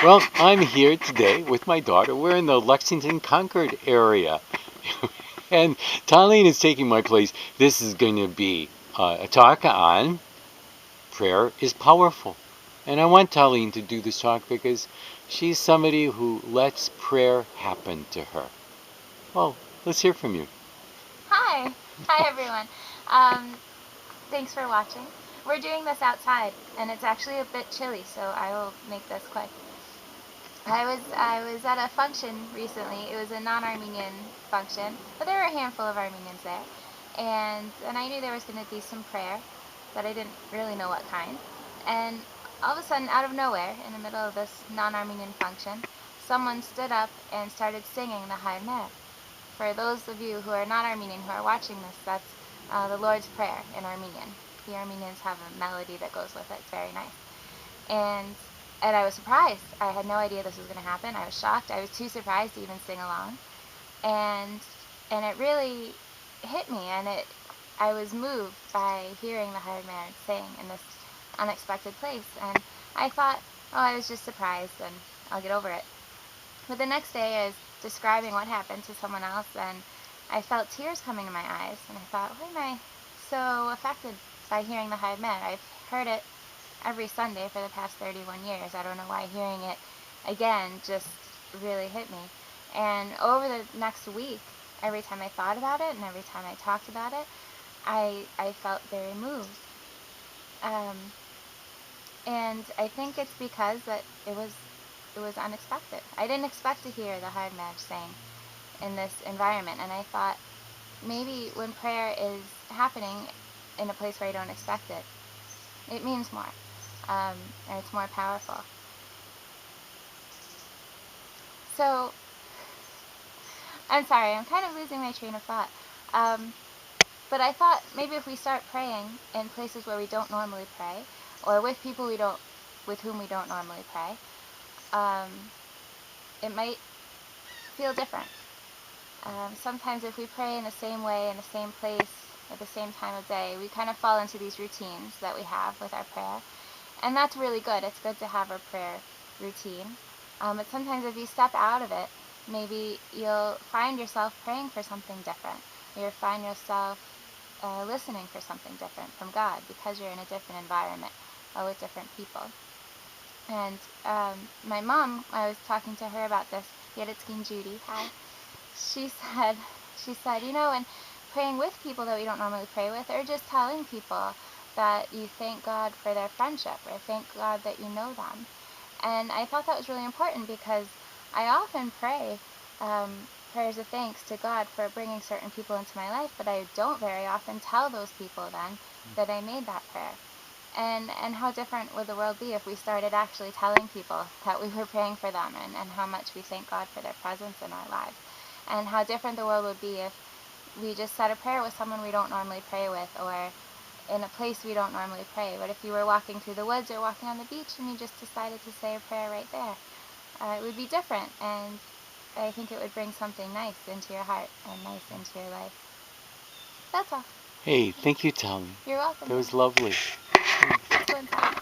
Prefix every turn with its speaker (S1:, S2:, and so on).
S1: Well, I'm here today with my daughter. We're in the Lexington Concord area. And Talene is taking my place. This is going to be a talk on prayer is powerful. And I want Talene to do this talk because she's somebody who lets prayer happen to her. Well, let's hear from you.
S2: Hi. Hi, everyone. Um, Thanks for watching. We're doing this outside, and it's actually a bit chilly, so I will make this quick. I was at a function recently. It was a non-Armenian function, but there were a handful of Armenians there, and I knew there was going to be some prayer, but I didn't really know what kind. And all of a sudden, out of nowhere, in the middle of this non-Armenian function, someone stood up and started singing the Hail For those of you who are not Armenian who are watching this, that's the Lord's Prayer in Armenian. The Armenians have a melody that goes with it. It's very nice. And and I was surprised. I had no idea this was going to happen. I was shocked. I was too surprised to even sing along. And and it really hit me, and I was moved by hearing the hired man sing in this unexpected place. And I thought, oh, I was just surprised, and I'll get over it. But the next day, I was describing what happened to someone else, and I felt tears coming to my eyes, and I thought, why am I so affected by hearing the Hive Med? I've heard it every Sunday for the past 31 years. I don't know why hearing it again just really hit me. And over the next week, every time I thought about it and every time I talked about it, I felt very moved. Um, and I think it's because that it was unexpected. I didn't expect to hear the hard match sing in this environment, and I thought maybe when prayer is happening in a place where I don't expect it, it means more, and it's more powerful. So I'm sorry, I'm kind of losing my train of thought. Um, but I thought maybe if we start praying in places where we don't normally pray, or with people with whom we don't normally pray, um, it might feel different. Sometimes if we pray in the same way, in the same place, at the same time of day, we kind of fall into these routines that we have with our prayer. And that's really good. It's good to have a prayer routine. But sometimes if you step out of it, maybe you'll find yourself praying for something different. You'll find yourself listening for something different from God because you're in a different environment with different people. And my mom, I was talking to her about this. Yeprem Judy, hi. She said, she said, and praying with people that we don't normally pray with, or just telling people that you thank God for their friendship, or thank God that you know them. And I thought that was really important because I often pray prayers of thanks to God for bringing certain people into my life, but I don't very often tell those people then that I made that prayer. And how different would the world be if we started actually telling people that we were praying for them, and how much we thank God for their presence in our lives. And how different the world would be if we just said a prayer with someone we don't normally pray with, or in a place we don't normally pray. But if you were walking through the woods or walking on the beach and you just decided to say a prayer right there, it would be different, and I think it would bring something nice into your heart and nice into your life. That's all.
S1: Hey, thank you, Talene.
S2: You're welcome.
S1: That was lovely.
S2: Let's go inside.